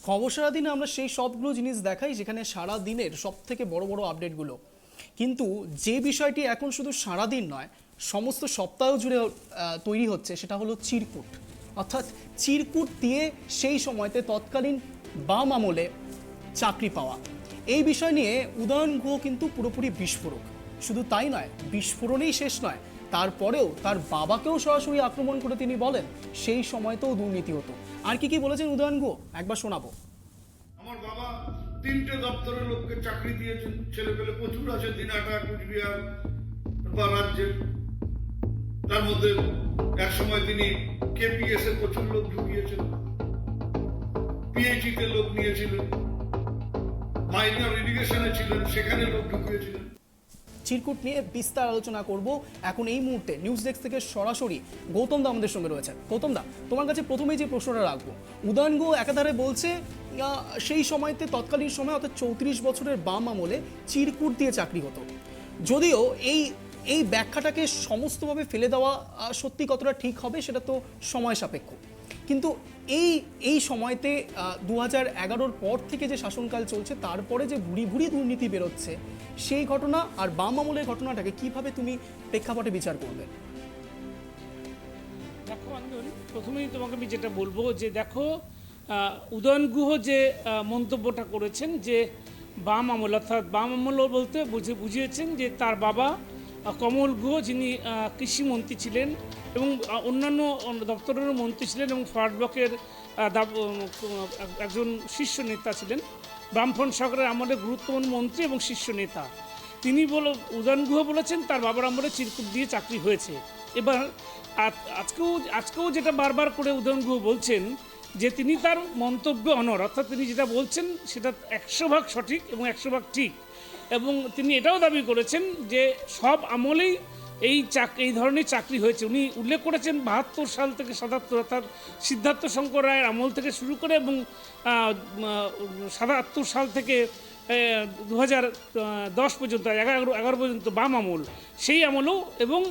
খবর সারাদিনে আমরা সেই সবগুলো জিনিস দেখাই যেখানে সারা দিনের সব থেকে বড় বড় আপডেটগুলো, কিন্তু যে বিষয়টি এখন শুধু সারাদিন নয় সমস্ত সপ্তাহ জুড়ে তৈরি হচ্ছে সেটা হলো চিরকুট। অর্থাৎ চিরকুট দিয়ে সেই সময়তে তৎকালীন বাম আমলে চাকরি পাওয়া, এই বিষয় নিয়ে উদয়ন গুহ কিন্তু পুরোপুরি বিস্ফোরক। শুধু তাই নয়, বিস্ফোরণেই শেষ নয়, তারপরেও তার বাবাকেও সরাসরি আক্রমণ করে তিনি বলেন সেই সময়তেও দুর্নীতি হতো। আর কি কি বলেছেন উদয়ন গুহ একবার শোনাবো। আমার বাবা 3টে দপ্তরের লোককে চাকরি দিয়েছেন, ছেলে পেলে প্রচুর আছে দিনাটা কুচবিহার বা রাজ্যের। তার মধ্যে এক সময় তিনি কেপিএস এ প্রচুর লোক ঢুকিয়েছেন, পিএইচই তে লোক নিয়েছিলেন, মাইনর ইরিগেশনে ছিলেন, সেখানে লোক ঢুকিয়েছিলেন। চিরকুট নিয়ে বিস্তার আলোচনা করব এখন এই মুহূর্তে। নিউজ ডেস্ক থেকে সরাসরি গৌতম দা আমাদের সঙ্গে রয়েছে। গৌতম দা, তোমার কাছে প্রথমেই যে প্রশ্নটা রাখবো, উদয়ন গুহ একাধারে বলছে সেই সময়তে তৎকালীন সময় অর্থাৎ 34 বছরের বাম আমলে চিরকুট দিয়ে চাকরি হতো। যদিও এই ব্যাখ্যাটাকে সমস্তভাবে ফেলে দেওয়া সত্যি কতটা ঠিক হবে সেটা তো সময় সাপেক্ষ, কিন্তু এই সময়তে 2011-র পর থেকে যে শাসনকাল চলছে তারপরে যে ভুরি ভুরি দুর্নীতি বেরোচ্ছে, সেই ঘটনা আর বাম আমলের ঘটনাটাকে কিভাবে তুমি প্রেক্ষাপটে বিচার করবে? দেখো অঞ্জন, প্রথমেই তোমাকে আমি যেটা বলবো যে দেখো, উদয়ন গুহ যে মন্তব্যটা করেছেন যে বাম আমল, অর্থাৎ বাম আমল বলতে বুঝিয়েছেন যে তার বাবা কমল গুহ, যিনি কৃষিমন্ত্রী ছিলেন এবং অন্যান্য দপ্তরেরও মন্ত্রী ছিলেন এবং ফরওয়ার্ড ব্লকের একজন শীর্ষ নেতা ছিলেন, বামফ্রন্ট সরকারের আমলে গুরুত্বপূর্ণ মন্ত্রী এবং শীর্ষ নেতা। তিনি উদয়ন গুহ বলেছেন তার বাবার আমলে চিরকুট দিয়ে চাকরি হয়েছে। এবার আজকেও যেটা বারবার করে উদয়ন গুহ বলছেন যে তিনি তার মন্তব্য অনড়, অর্থাৎ তিনি যেটা বলছেন সেটা 100% সঠিক এবং 100% ঠিক। এবং তিনি এটাও দাবি করেছেন যে সব আমলেই এই ধরনের চাকরি হয়েছে। উনি উল্লেখ করেছেন 72 সাল থেকে 77, অর্থাৎ সিদ্ধার্থ শঙ্কর রায়ের আমল থেকে শুরু করে এবং 77 সাল থেকে 2010 পর্যন্ত 11 পর্যন্ত বাম আমল, সেই আমলও এবং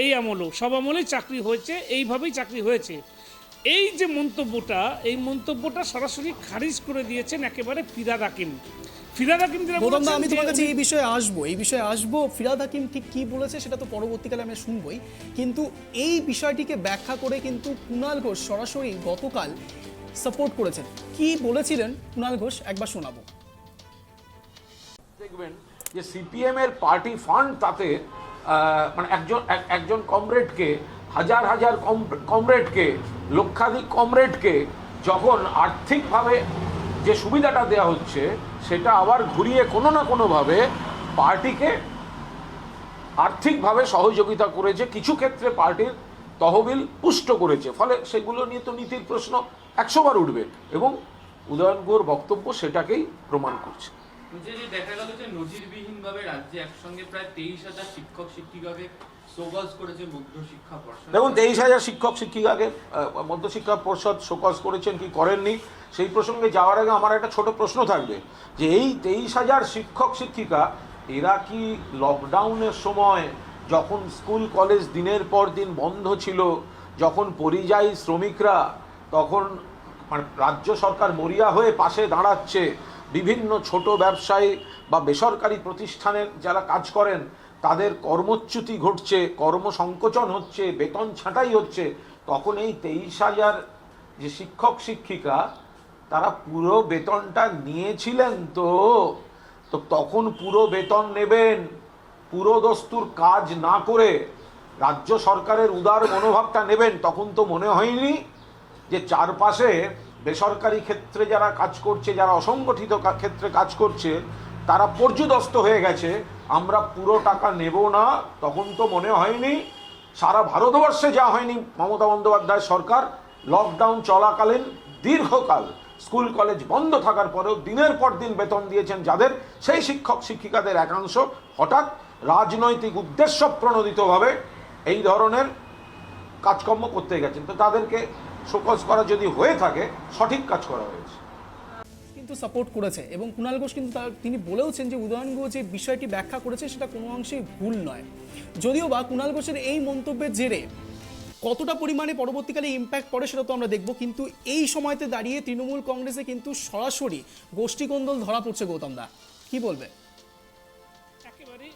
এই আমলও, সব আমলেই চাকরি হয়েছে, এইভাবেই চাকরি হয়েছে। এই যে মন্তব্যটা সরাসরি খারিজ করে দিয়েছেন একেবারে ফিরহাদ হাকিম। আমি তোমার কাছে এই বিষয়ে আসবো। ফিরহাদ হাকিম ঠিক কি বলেছে সেটা তো পরবর্তীকালে আমরা শুনবই, কিন্তু এই বিষয়টিকে ব্যাখ্যা করে কিন্তু কুণাল ঘোষ সরাসরি গতকাল সাপোর্ট করেছেন। কি বলেছিলেন কুণাল ঘোষ একবার শোনাবো। দেখবেন যে সিপিএম এর পার্টি ফান্ড, তাতে মানে একজন কমরেডকে, হাজার হাজার কমরেডকে, লক্ষাধিক কমরেডকে যখন আর্থিকভাবে যে সুবিধাটা দেওয়া হচ্ছে সেটা আবার ঘুরিয়ে কোনো না কোনোভাবে পার্টিকে আর্থিকভাবে সহযোগিতা করেছে, কিছু ক্ষেত্রে পার্টির তহবিল পুষ্ট করেছে। ফলে সেগুলো নিয়ে তো নীতির প্রশ্ন 100 বার উঠবে এবং উদয়ন গুহর বক্তব্য সেটাকেই প্রমাণ করছে। দেখা গেল যে নজিরবিহীনভাবে রাজ্যে একসঙ্গে প্রায় 23,000 শিক্ষক শিক্ষিকাকে শোকজ করেছে মধ্যশিক্ষা পর্ষদ। দেখুন, 23,000 শিক্ষক শিক্ষিকাকে মধ্যশিক্ষা পর্ষদ শোকজ করেছেন কি করেননি সেই প্রসঙ্গে যাওয়ার আগে আমার একটা ছোট প্রশ্ন থাকবে যে এই 23,000 শিক্ষক শিক্ষিকা এরা কি লকডাউনের সময়, যখন স্কুল কলেজ দিনের পর দিন বন্ধ ছিল, যখন পরিযায়ী শ্রমিকরা, তখন মানে রাজ্য সরকার মরিয়া হয়ে পাশে দাঁড়াচ্ছে, বিভিন্ন ছোট ব্যবসায়ী বা বেসরকারি প্রতিষ্ঠানের যারা কাজ করেন তাদের কর্মচ্যুতি ঘটছে, কর্মসংকোচন হচ্ছে, বেতন ছাঁটাই হচ্ছে, তখন এই 23,000 যে শিক্ষক শিক্ষিকা তারা পুরো বেতনটা নিয়েছিলেন। তো তখন পুরো বেতন নেবেন, পুরো দস্তুর কাজ না করে রাজ্য সরকারের উদার মনোভাবটা নেবেন, তখন তো মনে হয়নি যে চারপাশে বেসরকারি ক্ষেত্রে যারা কাজ করছে, যারা অসংগঠিত ক্ষেত্রে কাজ করছে, তারা পর্যুদস্ত হয়ে গেছে, আমরা পুরো টাকা নেব না। তখন তো মনে হয়নি, সারা ভারতবর্ষে যা হয়নি মমতা বন্দ্যোপাধ্যায় সরকার লকডাউন চলাকালীন দীর্ঘকাল স্কুল কলেজ বন্ধ থাকার পরেও দিনের পর দিন বেতন দিয়েছেন যাদের, সেই শিক্ষক শিক্ষিকাদের একাংশ হঠাৎ রাজনৈতিক উদ্দেশ্য প্রণোদিতভাবে এই ধরনের কাজকর্ম করতে গেছেন। তো তাদেরকে শোকজ করা যদি হয়ে থাকে, সঠিক কাজ করা হয়েছে, কিন্তু সাপোর্ট করেছে। এবং কুণাল ঘোষ কিন্তু তিনি বলেওছেন যে উদয়ন গুহ যে বিষয়টি ব্যাখ্যা করেছে সেটা কোনো অংশেই ভুল নয়। যদিও বা কুণাল ঘোষের এই মন্তব্যের জেরে কতটা পরিমাণে পরবর্তীকালে ইম্প্যাক্ট পড়ে সেটা তো আমরা দেখবো, কিন্তু এই সময়তে দাঁড়িয়ে তৃণমূল কংগ্রেসে কিন্তু সরাসরি গোষ্ঠীকন্দল ধরা পড়ছে। গৌতম দা, কি বলবে? একেবারে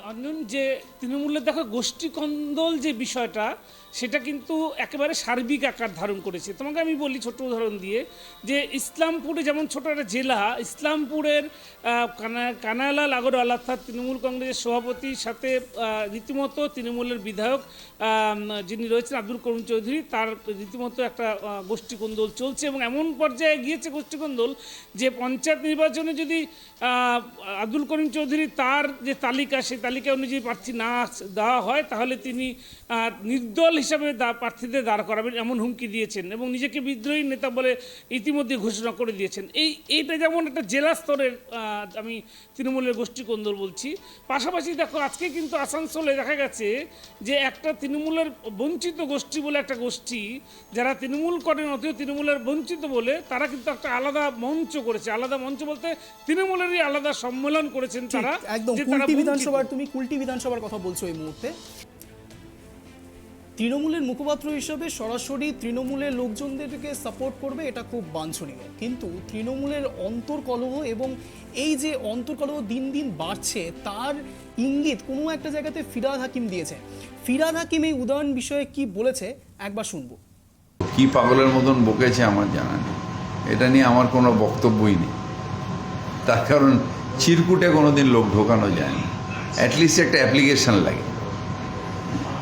অঞ্জন, যে তৃণমূলের দেখো গোষ্ঠীকন্দল যে বিষয়টা, সেটা কিন্তু একেবারে সার্বিক আকার ধারণ করেছে। তোমাকে আমি বলি ছোট উদাহরণ দিয়ে, যে ইসলামপুরে যেমন ছোট একটা জেলা, ইসলামপুরের কানাইলাল আগরওয়াল অর্থাৎ তৃণমূল কংগ্রেসের সভাপতির সাথে রীতিমতো তৃণমূলের বিধায়ক যিনি রয়েছেন আব্দুল করিম চৌধুরী, তার রীতিমতো একটা গোষ্ঠীকন্দল চলছে, এবং এমন পর্যায়ে গিয়েছে গোষ্ঠীকন্দল যে পঞ্চায়েত নির্বাচনে যদি আব্দুল করিম চৌধুরী তার যে তালিকা, সেই তালিকা অনুযায়ী প্রার্থী না দেওয়া হয়, তাহলে তিনি নির্দল হিসাবে প্রার্থীদের দাঁড় করাবেন এমন হুমকি দিয়েছেন, এবং নিজেকে বিদ্রোহী নেতা বলে ইতিমধ্যে ঘোষণা করে দিয়েছেন। এইটা যেমন একটা জেলা স্তরের আমি তৃণমূলের গোষ্ঠীকন্দল বলছি। পাশাপাশি দেখো আজকে কিন্তু আসানসোলে দেখা গেছে যে একটা তৃণমূলের বঞ্চিত গোষ্ঠী বলে একটা গোষ্ঠী, যারা তৃণমূল করেন অথচ তৃণমূলের বঞ্চিত বলে, তারা কিন্তু একটা আলাদা মঞ্চ করেছে। আলাদা মঞ্চ বলতে তৃণমূলেরই আলাদা সম্মেলন করেছেন তারা। একদম কুলটি বিধানসভার, তুমি কুলটি বিধানসভার কথা বলছো এই মুহূর্তে। তৃণমূলের মুখপাত্র হিসেবে সরাসরি তৃণমূলের লোকজনদেরকে সাপোর্ট করবে, এটা খুব বাঞ্ছনীয়, কিন্তু তৃণমূলের অন্তর্কলহ এবং এই যে অন্তর্কলহ দিন দিন বাড়ছে, তার ইঙ্গিত কোনো একটা জায়গাতে ফিরহাদ হাকিম দিয়েছে। ফিরহাদ হাকিম এই উদাহরণ বিষয়ে কি বলেছে একবার শুনবো। কি পাগলের মতন বকেছে আমার জানা নেই, এটা নিয়ে আমার কোনো বক্তব্যই নেই। তার কারণ চিরকুটে কোনোদিন লোক ঢোকানো যায় না, অ্যাটলিস্ট একটা অ্যাপ্লিকেশন লাগে।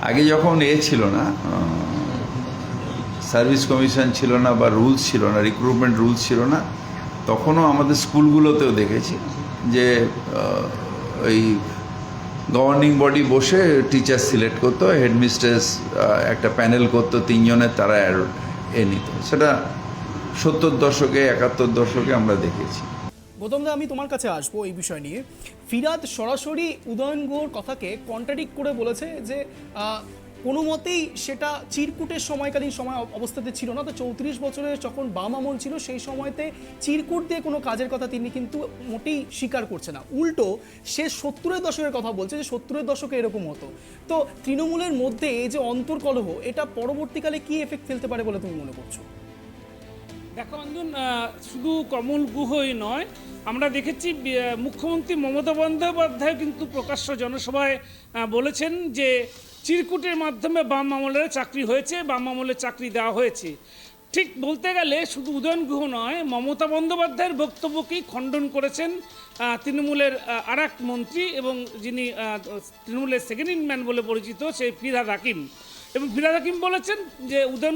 আগে যখন ছিল না, সার্ভিস কমিশন ছিল না বা রুলস ছিল না, রিক্রুটমেন্ট রুলস ছিল না, তখনও আমাদের স্কুলগুলোতেও দেখেছি যে ওই গভর্নিং বডি বসে টিচার সিলেক্ট করতো, হেডমিস্ট্রেস একটা প্যানেল করতো, 3 জনের, তারা নিত। সেটা 70 দশকে 71 দশকে আমরা দেখেছি। গৌতমদা, আমি তোমার কাছে আসবো এই বিষয় নিয়ে। ফিরহাদ সরাসরি উদয়ন গুহর কথাকে কন্ট্রাডিক্ট করে বলেছে যে কোনো মতেই সেটা চিরকুটের সময়কালীন সময় অবস্থাতে ছিল না। তো 34 বছরের যখন বাম আমল ছিল, সেই সময়তে চিরকুট দিয়ে কোনো কাজের কথা তিনি কিন্তু মোটেই স্বীকার করছে না। উল্টো সে 70-এর দশকের কথা বলছে, যে 70-এর দশকে এরকম হতো। তো তৃণমূলের মধ্যে এই যে অন্তর্কলহ, এটা পরবর্তীকালে কি এফেক্ট ফেলতে পারে বলে তুমি মনে করছো? দেখো অঞ্জন, শুধু কমল গুহই নয়, আমরা দেখেছি মুখ্যমন্ত্রী মমতা বন্দ্যোপাধ্যায় কিন্তু প্রকাশ্য জনসভায় বলেছেন যে চিরকুটের মাধ্যমে বাম আমলের চাকরি হয়েছে, বাম আমলের চাকরি দেওয়া হয়েছে। ঠিক বলতে গেলে শুধু উদয়ন গুহ নয়, মমতা বন্দ্যোপাধ্যায়ের বক্তব্যকেই খণ্ডন করেছেন তৃণমূলের আর এক মন্ত্রী, এবং যিনি তৃণমূলের সেকেন্ড ইন ম্যান বলে পরিচিত, সেই ফিরহাদ হাকিম। এবং ফিরহাদ হাকিম বলেছেন যে উদয়ন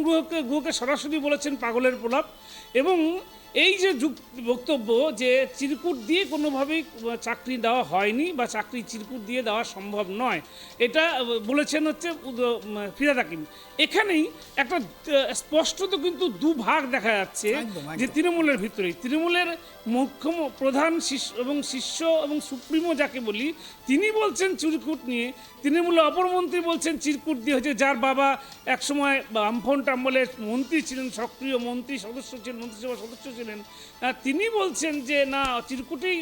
গুহকে সরাসরি বলেছেন পাগলের প্রলাপ, এবং এই যে বক্তব্য যে চিরকুট দিয়ে কোনোভাবেই চাকরি দেওয়া হয়নি বা চাকরি চিরকুট দিয়ে দেওয়া সম্ভব নয়, এটা বলেছেন হচ্ছে ফিরহাদ হাকিম। এখানেই একটা স্পষ্টত কিন্তু দুভাগ দেখা যাচ্ছে যে তৃণমূলের ভিতরেই, তৃণমূলের মুখ্য প্রধান শিষ্য এবং সুপ্রিমো যাকে বলি, তিনি বলছেন চিরকুট নিয়ে, তৃণমূলের অপরমন্ত্রী বলছেন চিরকুট দিয়ে হচ্ছে, যার বাবা একসময় বামফ্রন্ট আমলের মন্ত্রী ছিলেন, সক্রিয় মন্ত্রী সদস্য ছিলেন, মন্ত্রিসভা সদস্য ছিলেন, তিনি বলছেন যে না, চিরকুটেই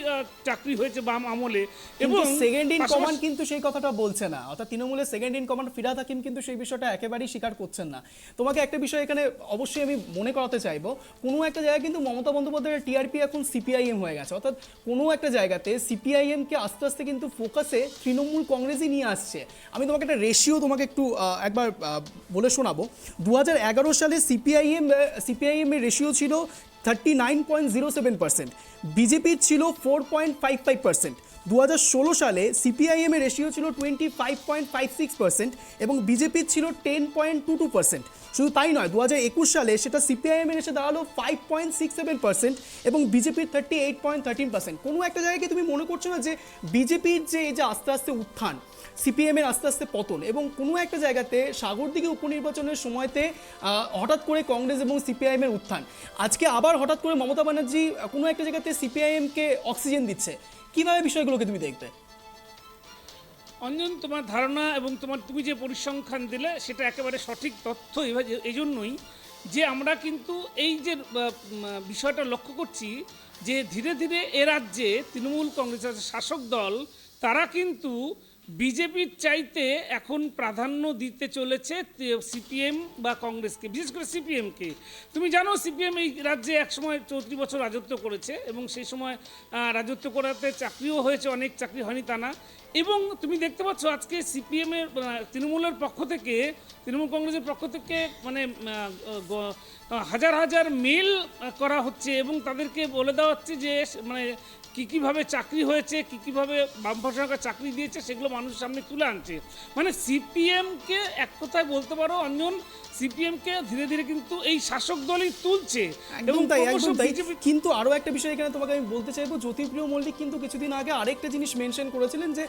চাকরি হয়েছে বাম আমলে। এবং সেকেন্ড ইন কমান্ড কিন্তু সেই কথাটা বলছে না, অর্থাৎ তৃণমূলের second in command Firhad Hakim কিন্তু সেই বিষয়টা একেবারেই স্বীকার করছেন না। তোমাকে একটা বিষয় এখানে অবশ্যই আমি মনে করাতে চাইবো, কোনো একটা জায়গায় কিন্তু মমতা বন্দ্যোপাধ্যায়ের টিআরপি এখন সিপিআইএম হয়ে গেছে, অর্থাৎ কোনো একটা জায়গাতে সিপিআইএমকে আস্তে আস্তে কিন্তু ফোকাসে তৃণমূল কংগ্রেসই নিয়ে আসছে। আমি তোমাকে একটা রেশিও তোমাকে একটু একবার বলে শোনাবো। 2011 সালে সিপিআইএম এর রেশিও ছিল 39.07%, বিজেপির ছিল 4.55%। 2016 সালে সিপিআইএম এর রেশিও ছিল 25.56% এবং বিজেপির ছিল 10.22%। শুধু তাই নয়, 2021 সালে সেটা সিপিআইএম এর এসে দাঁড়ালো 5.67% এবং বিজেপির 38.13%। কোনো একটা জায়গায় তুমি মনে করছো না যে বিজেপির যে এই যে আস্তে আস্তে উত্থান, সিপিএম এর আস্তে আস্তে পতন, এবং কোনো একটা জায়গাতে সাগরদিঘি উপনির্বাচনের সময়তে হঠাৎ করে কংগ্রেস এবং সিপিআইএম এর উত্থান, আজকে আবার হঠাৎ করে মমতা ব্যানার্জি কোনো একটা জায়গাতে সিপিআইএমকে অক্সিজেন দিচ্ছে, কিভাবে বিষয়গুলোকে তুমি দেখবে? অঞ্জন, তোমার ধারণা এবং তুমি যে পরিসংখ্যান দিলে সেটা একেবারে সঠিক তথ্য। এই জন্যই যে আমরা কিন্তু এই যে বিষয়টা লক্ষ্য করছি যে ধীরে ধীরে এ রাজ্যে তৃণমূল কংগ্রেস শাসক দল, তারা কিন্তু বিজেপির চাইতে এখন প্রাধান্য দিতে চলেছে সিপিএম বা কংগ্রেসকে, বিশেষ করে সিপিএমকে। তুমি জানো সিপিএম এই রাজ্যে একসময় 34 বছর রাজত্ব করেছে এবং সেই সময় রাজত্ব করাতে চাকরিও হয়েছে, অনেক চাকরি হয়নি তা না। এবং তুমি দেখতে পাচ্ছ আজকে সিপিএমের তৃণমূলের পক্ষ থেকে, তৃণমূল কংগ্রেসের পক্ষ থেকে মানে হাজার হাজার মেল করা হচ্ছে এবং তাদেরকে বলে দেওয়া হচ্ছে যে মানে কীভাবে চাকরি হয়েছে, কীভাবে বামফ্রন্ট সরকার চাকরি দিয়েছে, সেগুলো মানুষের সামনে তুলে আনছে। মানে সিপিএমকে এক কথায় বলতে পারো অঞ্জন, সিপিএমকে ধীরে ধীরে কিন্তু এই শাসক দলই তুলছে। একদম তাই, ক্রমশ একদম তাই। BJP কিন্তু আরো একটা বিষয় এখানে তোমাকে আমি বলতে চাইবো, জ্যোতিপ্রিয় মল্লিক কিন্তু কিছুদিন আগে আরেকটা জিনিস মেনশন করেছিলেন যে